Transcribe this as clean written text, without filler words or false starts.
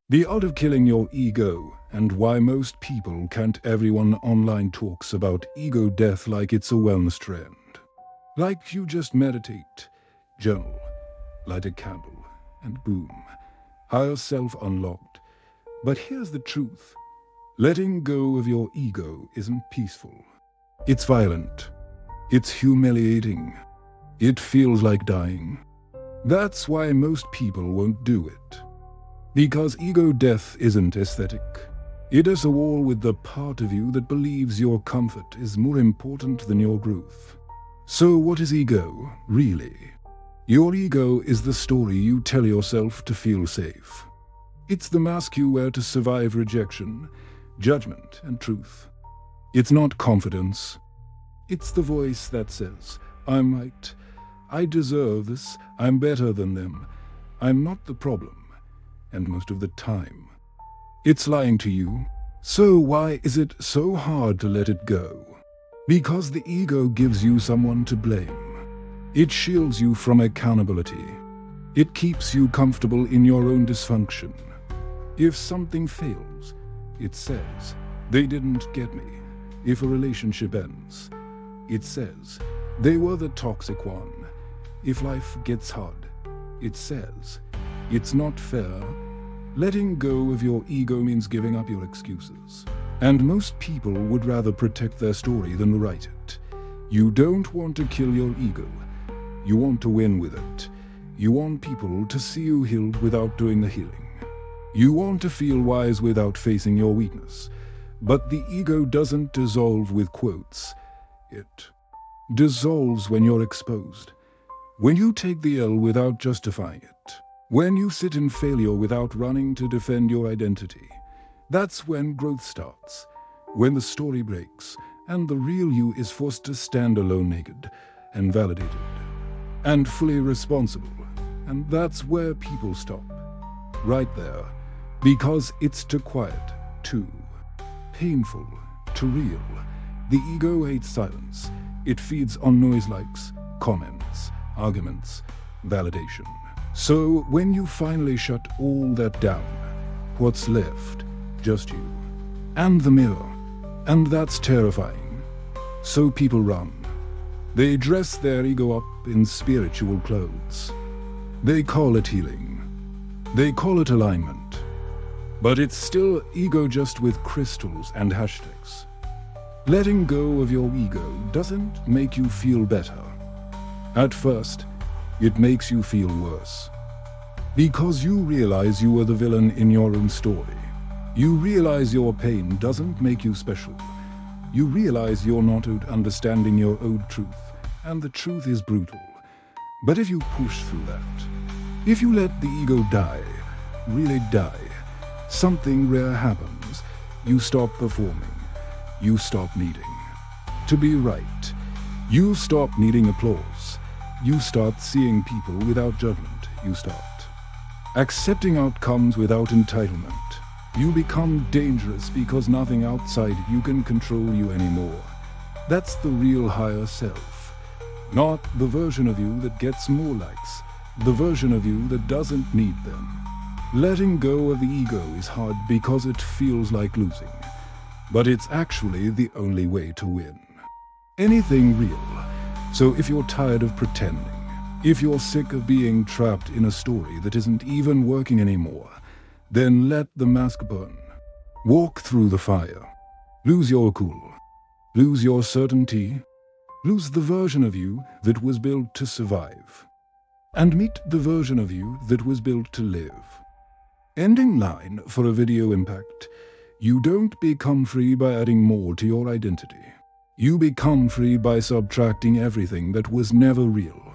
The art of killing your ego, and why most people can't. Everyone online talks about ego death like it's a wellness trend. Like you just meditate, journal, light a candle, and boom, higher self unlocked. But here's the truth. Letting go of your ego isn't peaceful. It's violent. It's humiliating. It feels like dying. That's why most people won't do it. Because ego death isn't aesthetic. It is a war with the part of you that believes your comfort is more important than your growth. So what is ego, really? Your ego is the story you tell yourself to feel safe. It's the mask you wear to survive rejection, judgment, and truth. It's not confidence. It's the voice that says, I'm right, I deserve this, I'm better than them, I'm not the problem. And most of the time, it's lying to you. So why is it so hard to let it go? Because the ego gives you someone to blame. It shields you from accountability. It keeps you comfortable in your own dysfunction. If something fails, it says, they didn't get me. If a relationship ends, it says, they were the toxic one. If life gets hard, it says, it's not fair. Letting go of your ego means giving up your excuses. And most people would rather protect their story than write it. You don't want to kill your ego. You want to win with it. You want people to see you healed without doing the healing. You want to feel wise without facing your weakness. But the ego doesn't dissolve with quotes. It dissolves when you're exposed. When you take the L without justifying it. When you sit in failure without running to defend your identity. That's when growth starts. When the story breaks and the real you is forced to stand alone naked and validated and fully responsible. And that's where people stop. Right there. Because it's too quiet, too painful, too real. The ego hates silence. It feeds on noise likes, comments, arguments, validation. So when you finally shut all that down, what's left? Just you. And the mirror. And that's terrifying. So people run. They dress their ego up in spiritual clothes. They call it healing. They call it alignment. But it's still ego, just with crystals and hashtags. Letting go of your ego doesn't make you feel better. At first, it makes you feel worse. Because you realize you were the villain in your own story. You realize your pain doesn't make you special. You realize you're not understanding your own truth, and the truth is brutal. But if you push through that, if you let the ego die, really die, something rare happens. You stop performing. You stop needing to be right. You stop needing applause. You start seeing people without judgment. You start accepting outcomes without entitlement. You become dangerous because nothing outside you can control you anymore. That's the real higher self. Not the version of you that gets more likes. The version of you that doesn't need them. Letting go of the ego is hard because it feels like losing. But it's actually the only way to win. Anything real. So if you're tired of pretending, if you're sick of being trapped in a story that isn't even working anymore, then let the mask burn. Walk through the fire. Lose your cool. Lose your certainty. Lose the version of you that was built to survive. And meet the version of you that was built to live. Ending line for a video impact. You don't become free by adding more to your identity. You become free by subtracting everything that was never real.